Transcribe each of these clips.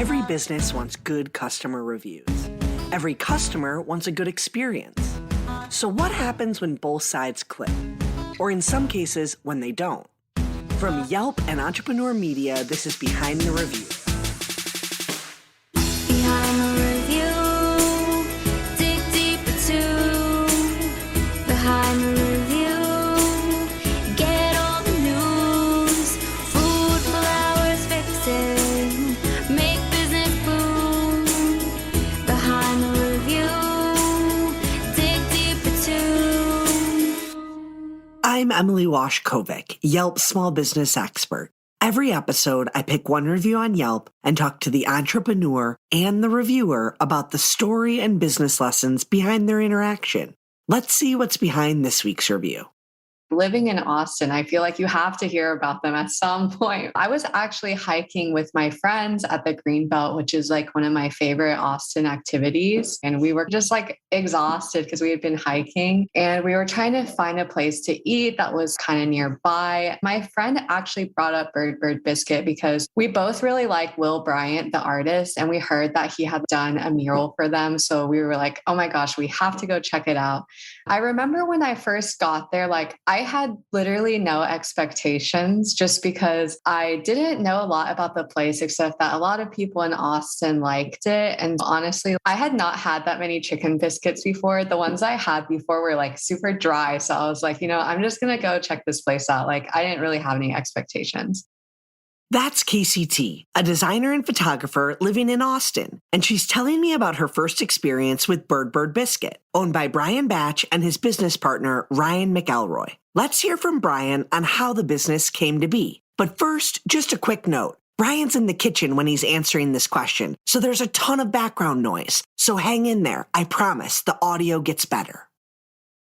Every business wants good customer reviews. Every customer wants a good experience. So what happens when both sides click? Or in some cases, when they don't? From Yelp and Entrepreneur Media, this is Behind the Review. Behind the review, dig deeper too. Behind the review, get all the news. Food, flowers, fixing, make business boom. Behind the review, dig deeper too. I'm Emily Washkovic, Yelp's small business expert. Every episode, I pick one review on Yelp and talk to the entrepreneur and the reviewer about the story and business lessons behind their interaction. Let's see what's behind this week's review. Living in Austin, I feel like you have to hear about them at some point. I was actually hiking with my friends at the Greenbelt, which is like one of my favorite Austin activities. And we were just like exhausted because we had been hiking and we were trying to find a place to eat that was kind of nearby. My friend actually brought up Bird Biscuit because we both really like Will Bryant, the artist, and we heard that he had done a mural for them. So we were like, oh my gosh, we have to go check it out. I remember when I first got there, like I had literally no expectations just because I didn't know a lot about the place, except that a lot of people in Austin liked it. And honestly, I had not had that many chicken biscuits before. The ones I had before were like super dry. So I was like, I'm just going to go check this place out. Like I didn't really have any expectations. That's KCT, a designer and photographer living in Austin, and she's telling me about her first experience with Bird Biscuit, owned by Brian Batch and his business partner, Ryan McElroy. Let's hear from Brian on how the business came to be. But first, just a quick note. Brian's in the kitchen when he's answering this question, so there's a ton of background noise. So hang in there. I promise the audio gets better.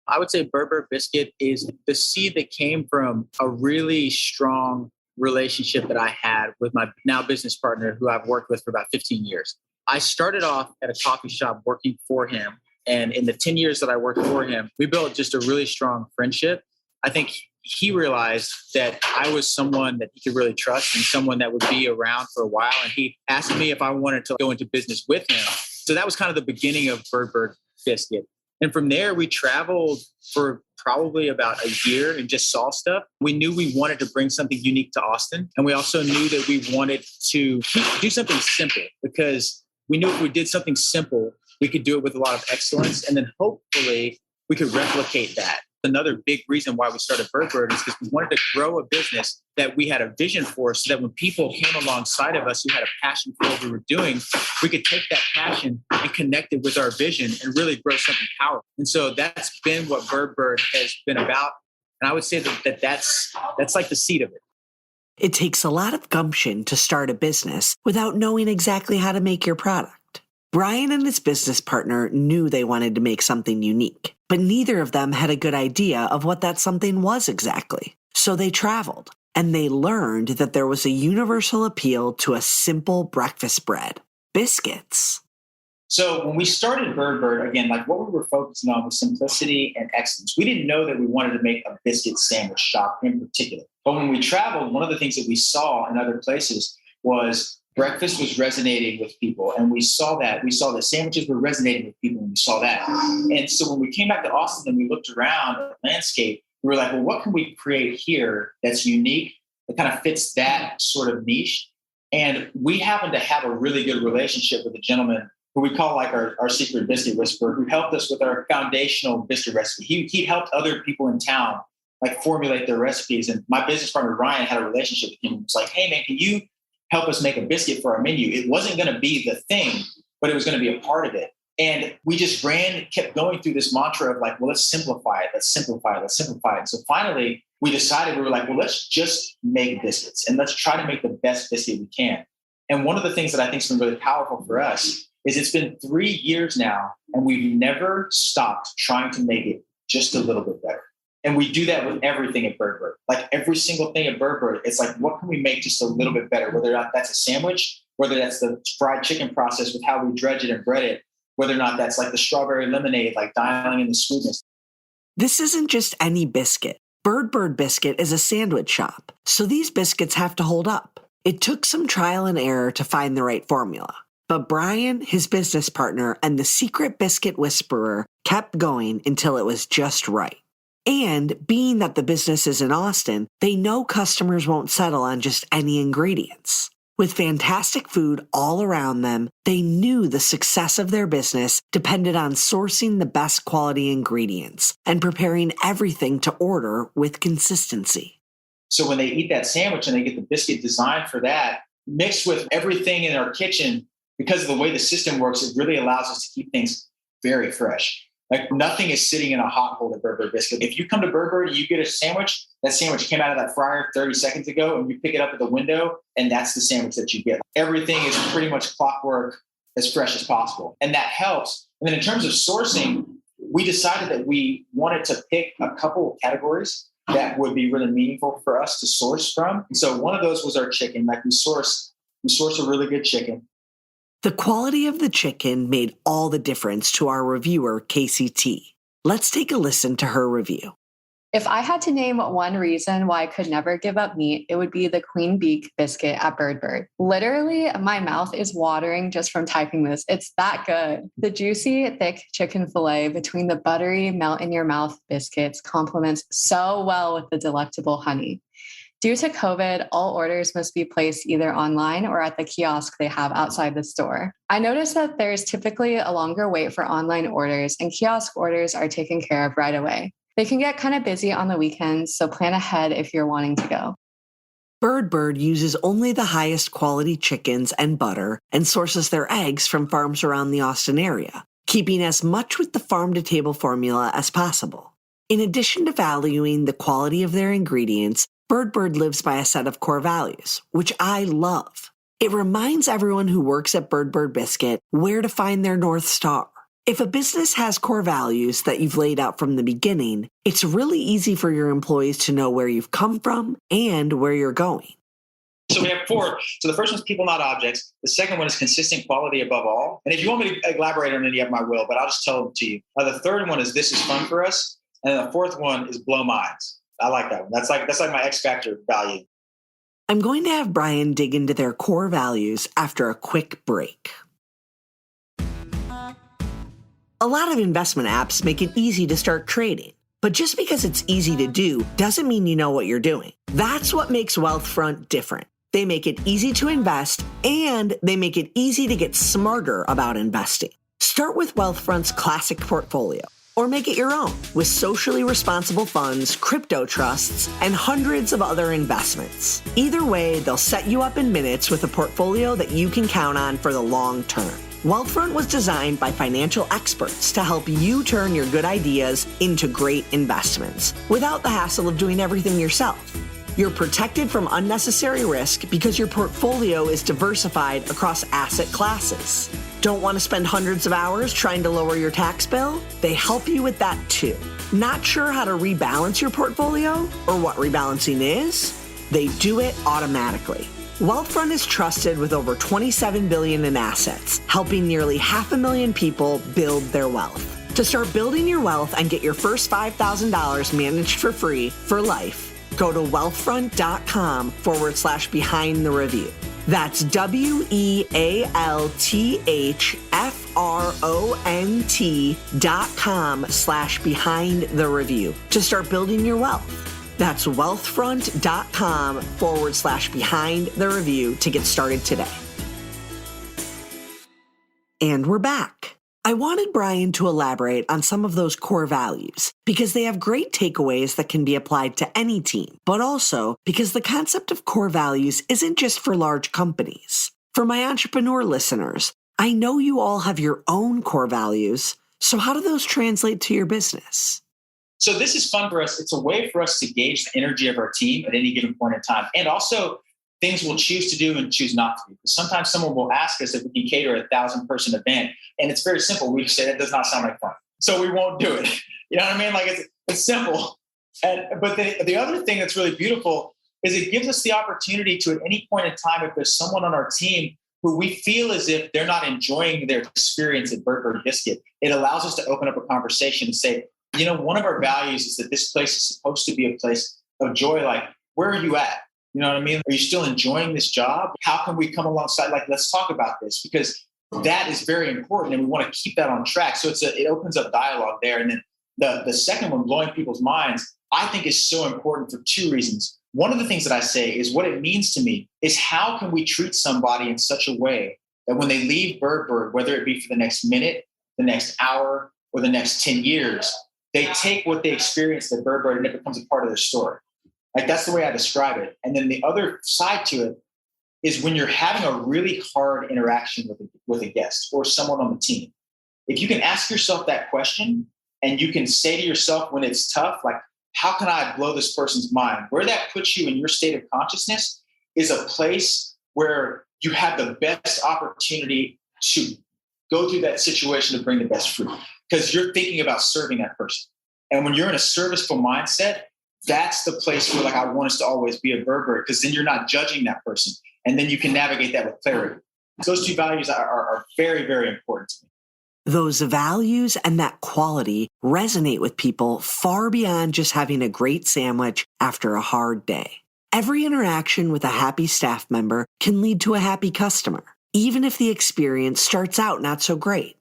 I would say Bird Biscuit is the seed that came from a really strong relationship that I had with my now business partner who I've worked with for about 15 years. I started off at a coffee shop working for him. And in the 10 years that I worked for him, we built just a really strong friendship. I think he realized that I was someone that he could really trust and someone that would be around for a while. And he asked me if I wanted to go into business with him. So that was kind of the beginning of Bird Biscuit. And from there, we traveled for probably about a year and just saw stuff. We knew we wanted to bring something unique to Austin. And we also knew that we wanted to do something simple because we knew if we did something simple, we could do it with a lot of excellence. And then hopefully we could replicate that. Another big reason why we started Bird is because we wanted to grow a business that we had a vision for so that when people came alongside of us who had a passion for what we were doing, we could take that passion and connect it with our vision and really grow something powerful. And so that's been what Bird has been about. And I would say that's like the seed of it. It takes a lot of gumption to start a business without knowing exactly how to make your product. Brian and his business partner knew they wanted to make something unique, but neither of them had a good idea of what that something was exactly. So they traveled, and they learned that there was a universal appeal to a simple breakfast bread, biscuits. So when we started Bird, again, like what we were focusing on was simplicity and excellence. We didn't know that we wanted to make a biscuit sandwich shop in particular. But when we traveled, one of the things that we saw in other places was breakfast was resonating with people. And we saw that. We saw that sandwiches were resonating with people, and we saw that. And so when we came back to Austin and we looked around at the landscape, we were like, well, what can we create here that's unique, that kind of fits that sort of niche? And we happen to have a really good relationship with a gentleman who we call like our secret biscuit whisperer, who helped us with our foundational biscuit recipe. He helped other people in town like formulate their recipes. And my business partner, Ryan, had a relationship with him. It was like, hey man, can you help us make a biscuit for our menu? It wasn't going to be the thing, but it was going to be a part of it. And we just kept going through this mantra of like, well, let's simplify it. Let's simplify it. Let's simplify it. So finally we decided, we were like, well, let's just make biscuits and let's try to make the best biscuit we can. And one of the things that I think has been really powerful for us is it's been 3 years now and we've never stopped trying to make it just a little bit better. And we do that with everything at Bird. Like every single thing at Bird, it's like, what can we make just a little bit better? Whether or not that's a sandwich, whether that's the fried chicken process with how we dredge it and bread it, whether or not that's like the strawberry lemonade, like dialing in the sweetness. This isn't just any biscuit. Bird Biscuit is a sandwich shop, so these biscuits have to hold up. It took some trial and error to find the right formula. But Brian, his business partner, and the secret biscuit whisperer kept going until it was just right. And being that the business is in Austin, they know customers won't settle on just any ingredients. With fantastic food all around them, they knew the success of their business depended on sourcing the best quality ingredients and preparing everything to order with consistency. So when they eat that sandwich and they get the biscuit designed for that, mixed with everything in our kitchen, because of the way the system works, it really allows us to keep things very fresh. Like nothing is sitting in a hot hold at Bird Biscuit. If you come to Bird and you get a sandwich, that sandwich came out of that fryer 30 seconds ago, and you pick it up at the window, and that's the sandwich that you get. Everything is pretty much clockwork, as fresh as possible. And that helps. And then in terms of sourcing, we decided that we wanted to pick a couple of categories that would be really meaningful for us to source from. And so one of those was our chicken. Like we source a really good chicken. The quality of the chicken made all the difference to our reviewer, KCT. Let's take a listen to her review. If I had to name one reason why I could never give up meat, it would be the queen beak biscuit at Bird. Literally, my mouth is watering just from typing this. It's that good. The juicy, thick chicken fillet between the buttery, melt-in-your-mouth biscuits complements so well with the delectable honey. Due to COVID, all orders must be placed either online or at the kiosk they have outside the store. I noticed that there's typically a longer wait for online orders, and kiosk orders are taken care of right away. They can get kind of busy on the weekends, so plan ahead if you're wanting to go. Bird uses only the highest quality chickens and butter and sources their eggs from farms around the Austin area, keeping as much with the farm-to-table formula as possible. In addition to valuing the quality of their ingredients, Bird lives by a set of core values, which I love. It reminds everyone who works at Bird Biscuit where to find their North Star. If a business has core values that you've laid out from the beginning, it's really easy for your employees to know where you've come from and where you're going. So we have 4. So the first one is people, not objects. The second one is consistent quality above all. And if you want me to elaborate on any of them, I will, but I'll just tell them to you. The third one is this is fun for us. And the fourth one is blow minds. I like that one. That's like my X factor value. I'm going to have Brian dig into their core values after a quick break. A lot of investment apps make it easy to start trading, but just because it's easy to do doesn't mean you know what you're doing. That's what makes Wealthfront different. They make it easy to invest, and they make it easy to get smarter about investing. Start with Wealthfront's classic portfolio, or make it your own with socially responsible funds, crypto trusts, and hundreds of other investments. Either way, they'll set you up in minutes with a portfolio that you can count on for the long term. Wealthfront was designed by financial experts to help you turn your good ideas into great investments without the hassle of doing everything yourself. You're protected from unnecessary risk because your portfolio is diversified across asset classes. Don't want to spend hundreds of hours trying to lower your tax bill? They help you with that too. Not sure how to rebalance your portfolio or what rebalancing is? They do it automatically. Wealthfront is trusted with over $27 billion in assets, helping nearly 500,000 people build their wealth. To start building your wealth and get your first $5,000 managed for free for life, go to wealthfront.com/behind the review. That's WEALTHFRONT.com/behind the review to start building your wealth. That's wealthfront.com/behind the review to get started today. And we're back. I wanted Brian to elaborate on some of those core values because they have great takeaways that can be applied to any team, but also because the concept of core values isn't just for large companies. For my entrepreneur listeners, I know you all have your own core values, so how do those translate to your business? So this is fun for us. It's a way for us to gauge the energy of our team at any given point in time. And also things we'll choose to do and choose not to do. Sometimes someone will ask us if we can cater a 1,000-person event. And it's very simple. We just say that does not sound like fun. So we won't do it. You know what I mean? Like it's simple. But the other thing that's really beautiful is it gives us the opportunity to, at any point in time, if there's someone on our team who we feel as if they're not enjoying their experience at Bird Biscuit, it allows us to open up a conversation and say, you know, one of our values is that this place is supposed to be a place of joy. Like, where are you at? You know what I mean? Are you still enjoying this job? How can we come alongside? Like, let's talk about this, because that is very important and we want to keep that on track. So it opens up dialogue there. And then the second one, blowing people's minds, I think is so important for two reasons. One of the things that I say is what it means to me is how can we treat somebody in such a way that when they leave Bird, whether it be for the next minute, the next hour, or the next 10 years, they take what they experienced at Bird and it becomes a part of their story. Like, that's the way I describe it. And then the other side to it is when you're having a really hard interaction with a guest or someone on the team, if you can ask yourself that question and you can say to yourself when it's tough, like, how can I blow this person's mind? Where that puts you in your state of consciousness is a place where you have the best opportunity to go through that situation to bring the best fruit, because you're thinking about serving that person. And when you're in a serviceful mindset, that's the place where, like, I want us to always be a Bird, because then you're not judging that person. And then you can navigate that with clarity. Those two values are very, very important to me. Those values and that quality resonate with people far beyond just having a great sandwich after a hard day. Every interaction with a happy staff member can lead to a happy customer, even if the experience starts out not so great.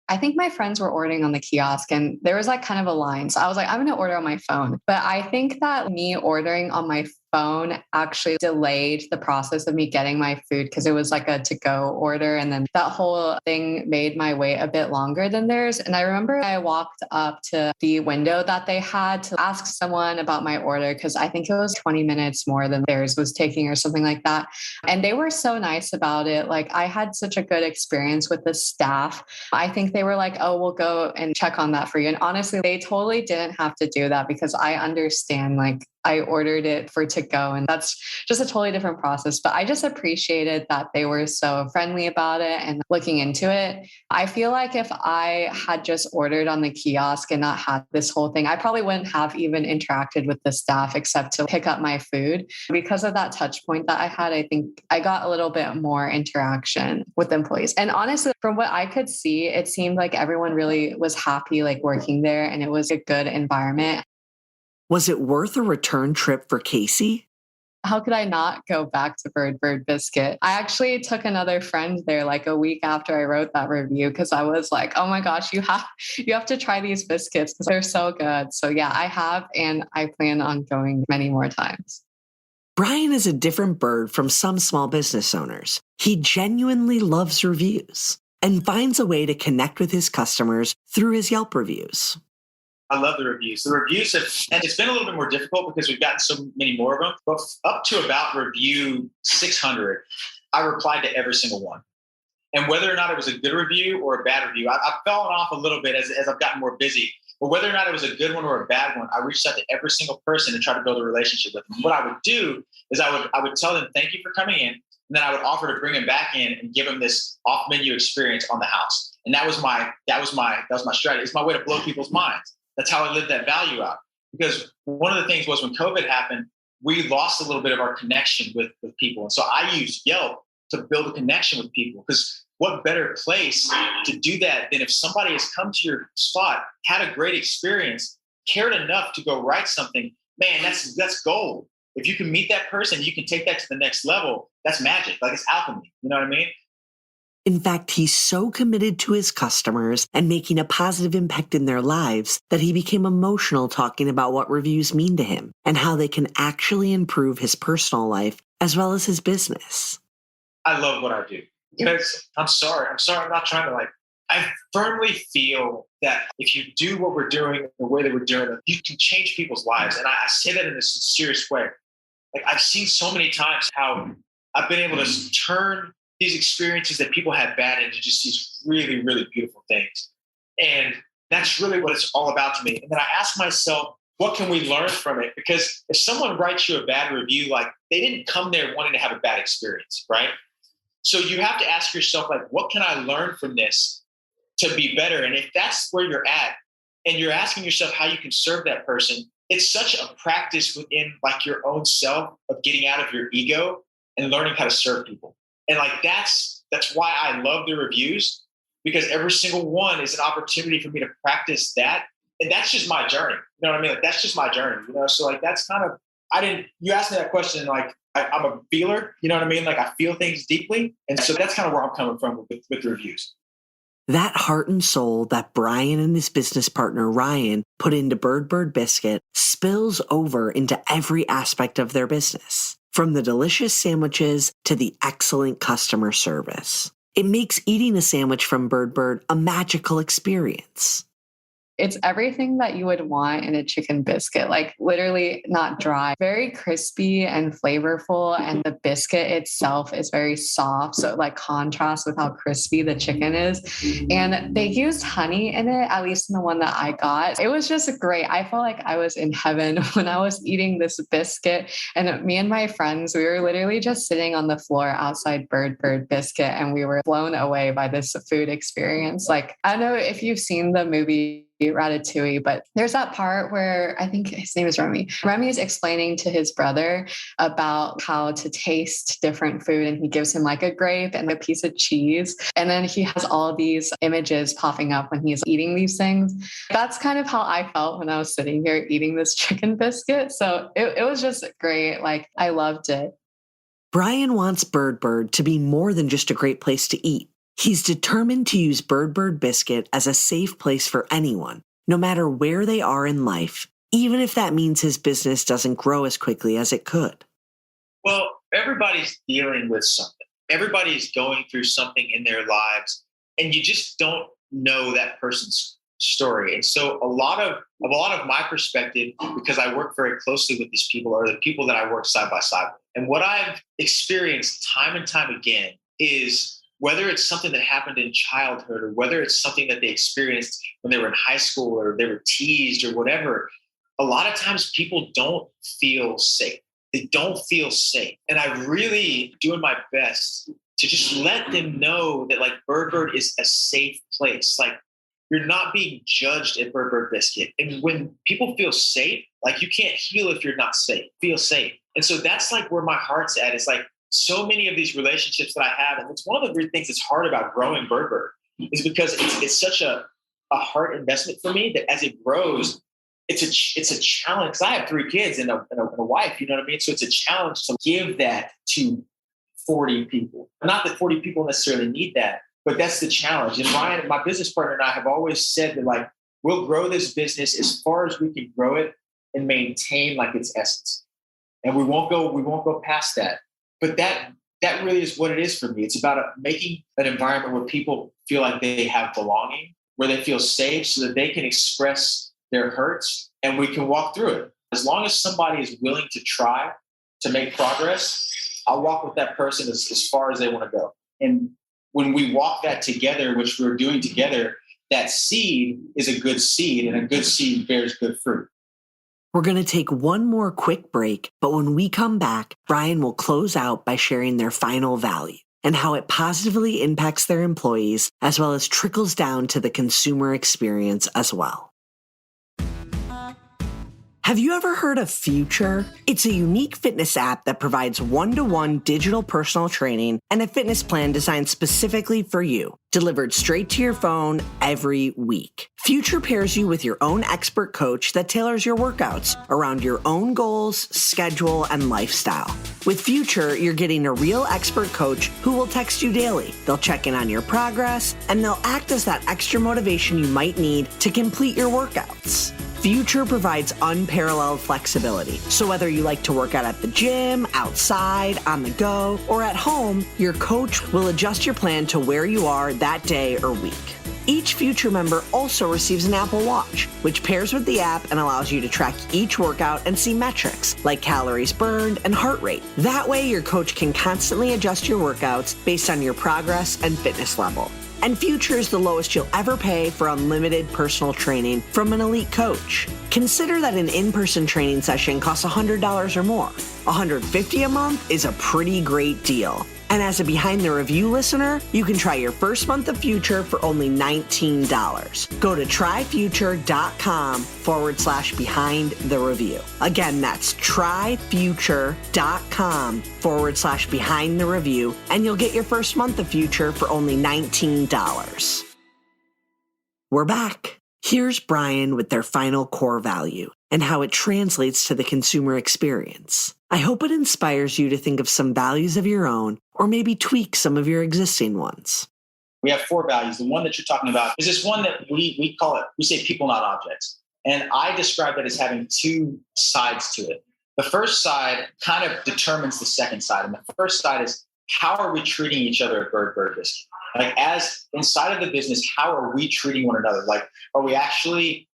I think my friends were ordering on the kiosk and there was like kind of a line. So I was like, I'm going to order on my phone. But I think that me ordering on my phone actually delayed the process of me getting my food because it was like a to-go order. And then that whole thing made my wait a bit longer than theirs. And I remember I walked up to the window that they had to ask someone about my order because I think it was 20 minutes more than theirs was taking or something like that. And they were so nice about it. Like, I had such a good experience with the staff. I think they were like, oh, we'll go and check on that for you. And honestly, they totally didn't have to do that because I understand, like, I ordered it for to go and that's just a totally different process. But I just appreciated that they were so friendly about it and looking into it. I feel like if I had just ordered on the kiosk and not had this whole thing, I probably wouldn't have even interacted with the staff except to pick up my food. Because of that touch point that I had, I think I got a little bit more interaction with employees. And honestly, from what I could see, it seemed like everyone really was happy, like, working there, and it was a good environment. Was it worth a return trip for Casey? How could I not go back to Bird Biscuit? I actually took another friend there like a week after I wrote that review because I was like, oh my gosh, you have to try these biscuits because they're so good. So yeah, I have, and I plan on going many more times. Brian is a different bird from some small business owners. He genuinely loves reviews and finds a way to connect with his customers through his Yelp reviews. I love the reviews. The reviews and it's been a little bit more difficult because we've gotten so many more of them. But up to about review 600, I replied to every single one. And whether or not it was a good review or a bad review, I've fallen off a little bit as I've gotten more busy. But whether or not it was a good one or a bad one, I reached out to every single person and tried to build a relationship with them. What I would do is I would tell them, thank you for coming in. And then I would offer to bring them back in and give them this off-menu experience on the house. And that was my strategy. It's my way to blow people's minds. That's how I lived that value out. Because one of the things was when COVID happened, we lost a little bit of our connection with people. And so I used Yelp to build a connection with people. Because what better place to do that than if somebody has come to your spot, had a great experience, cared enough to go write something, man, that's gold. If you can meet that person, you can take that to the next level. That's magic. Like, it's alchemy. You know what I mean? In fact, he's so committed to his customers and making a positive impact in their lives that he became emotional talking about what reviews mean to him and how they can actually improve his personal life as well as his business. I love what I do. Because I'm sorry. I'm not trying to I firmly feel that if you do what we're doing the way that we're doing it, you can change people's lives. And I say that in a serious way. Like, I've seen so many times how I've been able to turn these experiences that people have bad into just these really, really beautiful things. And that's really what it's all about to me. And then I ask myself, what can we learn from it? Because if someone writes you a bad review, like, they didn't come there wanting to have a bad experience, right? So you have to ask yourself, like, what can I learn from this to be better? And if that's where you're at and you're asking yourself how you can serve that person, it's such a practice within, like, your own self of getting out of your ego and learning how to serve people. And like, that's why I love the reviews, because every single one is an opportunity for me to practice that. And that's just my journey. You know what I mean? Like, that's just my journey, you know? So like, that's kind of, you asked me that question, like, I'm a feeler, you know what I mean? Like I feel things deeply. And so that's kind of where I'm coming from with reviews. That heart and soul that Brian and his business partner Ryan put into Bird Biscuit spills over into every aspect of their business, from the delicious sandwiches to the excellent customer service. It makes eating a sandwich from Bird a magical experience. It's everything that you would want in a chicken biscuit, like literally not dry, very crispy and flavorful. And the biscuit itself is very soft. So it like contrasts with how crispy the chicken is. And they used honey in it, at least in the one that I got. It was just great. I felt like I was in heaven when I was eating this biscuit. And me and my friends, we were literally just sitting on the floor outside Bird Biscuit, and we were blown away by this food experience. Like, I don't know if you've seen the movie Ratatouille, but there's that part where I think his name is Remy. Remy is explaining to his brother about how to taste different food, and he gives him like a grape and a piece of cheese. And then he has all these images popping up when he's eating these things. That's kind of how I felt when I was sitting here eating this chicken biscuit. So it was just great. Like, I loved it. Brian wants Bird to be more than just a great place to eat. He's determined to use Bird Biscuit as a safe place for anyone, no matter where they are in life, even if that means his business doesn't grow as quickly as it could. Well, everybody's dealing with something. Everybody's going through something in their lives, and you just don't know that person's story. And so a lot of my perspective, because I work very closely with these people, are the people that I work side by side with. And what I've experienced time and time again is, whether it's something that happened in childhood or whether it's something that they experienced when they were in high school or they were teased or whatever, a lot of times people don't feel safe. They don't feel safe. And I really doing my best to just let them know that like Bird is a safe place. Like, you're not being judged at Bird Biscuit. And when people feel safe, like, you can't heal if you're not safe. Feel safe. And so that's like where my heart's at. It's like, so many of these relationships that I have, and it's one of the weird things that's hard about growing Bird is because it's such a heart investment for me that as it grows, it's a challenge. Because I have 3 kids and a wife, you know what I mean? So it's a challenge to give that to 40 people. Not that 40 people necessarily need that, but that's the challenge. And Ryan, my business partner, and I have always said that, like, we'll grow this business as far as we can grow it and maintain like its essence. And we won't go past that. But that really is what it is for me. It's about making an environment where people feel like they have belonging, where they feel safe so that they can express their hurts and we can walk through it. As long as somebody is willing to try to make progress, I'll walk with that person as far as they want to go. And when we walk that together, which we're doing together, that seed is a good seed, and a good seed bears good fruit. We're going to take one more quick break, but when we come back, Brian will close out by sharing their final value and how it positively impacts their employees, as well as trickles down to the consumer experience as well. Have you ever heard of Future? It's a unique fitness app that provides one-to-one digital personal training and a fitness plan designed specifically for you, delivered straight to your phone every week. Future pairs you with your own expert coach that tailors your workouts around your own goals, schedule, and lifestyle. With Future, you're getting a real expert coach who will text you daily. They'll check in on your progress, and they'll act as that extra motivation you might need to complete your workouts. Future provides unparalleled flexibility. So whether you like to work out at the gym, outside, on the go, or at home, your coach will adjust your plan to where you are that day or week. Each Future member also receives an Apple Watch, which pairs with the app and allows you to track each workout and see metrics like calories burned and heart rate. That way, your coach can constantly adjust your workouts based on your progress and fitness level. And Future is the lowest you'll ever pay for unlimited personal training from an elite coach. Consider that an in-person training session costs $100 or more. $150 a month is a pretty great deal. And as a Behind the Review listener, you can try your first month of Future for only $19. Go to tryfuture.com/behind the review. Again, that's tryfuture.com/behind the review, and you'll get your first month of Future for only $19. We're back. Here's Brian with their final core value and how it translates to the consumer experience. I hope it inspires you to think of some values of your own or maybe tweak some of your existing ones. We have 4 values. The one that you're talking about is this one that we call it, we say people, not objects. And I describe that as having 2 sides to it. The first side kind of determines the second side. And the first side is, how are we treating each other at Bird Biscuit? Like, as inside of the business, how are we treating one another? Like, are we actually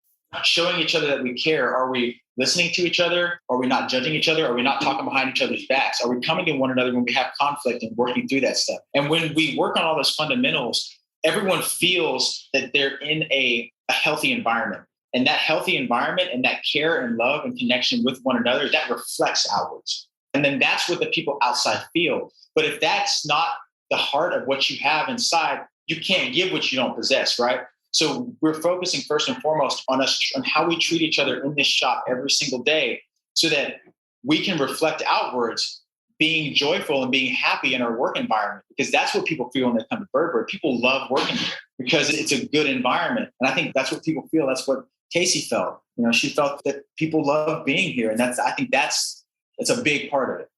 showing each other that we care? Are we listening to each other? Are we not judging each other? Are we not talking behind each other's backs? Are we coming to one another when we have conflict and working through that stuff? And when we work on all those fundamentals, everyone feels that they're in a healthy environment. And that healthy environment and that care and love and connection with one another, that reflects outwards. And then that's what the people outside feel. But if that's not the heart of what you have inside, you can't give what you don't possess, right? So we're focusing first and foremost on how we treat each other in this shop every single day, so that we can reflect outwards, being joyful and being happy in our work environment, because that's what people feel when they come to Bird. People love working here because it's a good environment. And I think that's what people feel. That's what Casey felt. She felt that people love being here. And I think that's a big part of it.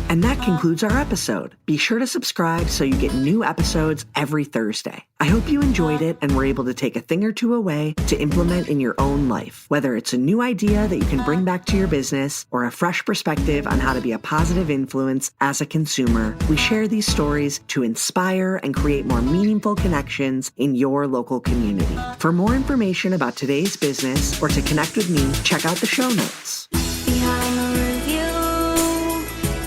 And that concludes our episode. Be sure to subscribe so you get new episodes every Thursday. I hope you enjoyed it and were able to take a thing or two away to implement in your own life. Whether it's a new idea that you can bring back to your business or a fresh perspective on how to be a positive influence as a consumer, we share these stories to inspire and create more meaningful connections in your local community. For more information about today's business or to connect with me, check out the show notes. Behind the review,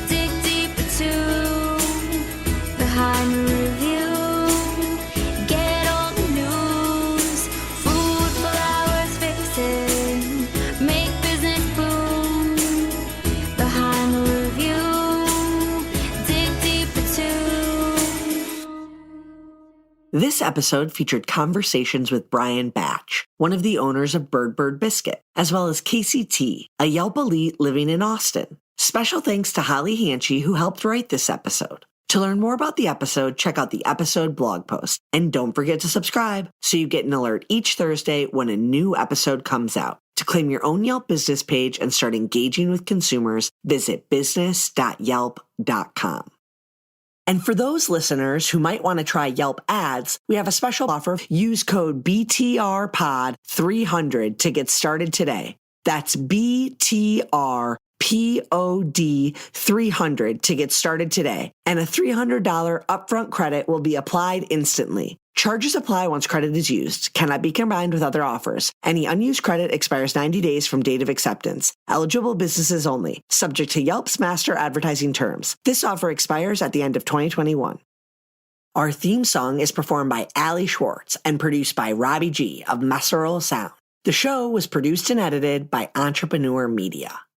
dig deeper behind the review, get all the news, food, flowers, fixing, make business boom. Behind the review, dig deeper This episode featured conversations with Brian Batch, one of the owners of Bird Biscuit, as well as Casey T, a Yelp elite living in Austin. Special thanks to Holly Hanchy, who helped write this episode. To learn more about the episode, check out the episode blog post. And don't forget to subscribe so you get an alert each Thursday when a new episode comes out. To claim your own Yelp business page and start engaging with consumers, visit business.yelp.com. And for those listeners who might want to try Yelp ads, we have a special offer. Use code BTRPOD300 to get started today. That's BTRPOD300 to get started today. And a $300 upfront credit will be applied instantly. Charges apply once credit is used. Cannot be combined with other offers. Any unused credit expires 90 days from date of acceptance. Eligible businesses only. Subject to Yelp's master advertising terms. This offer expires at the end of 2021. Our theme song is performed by Ali Schwartz and produced by Robbie G of Messerol Sound. The show was produced and edited by Entrepreneur Media.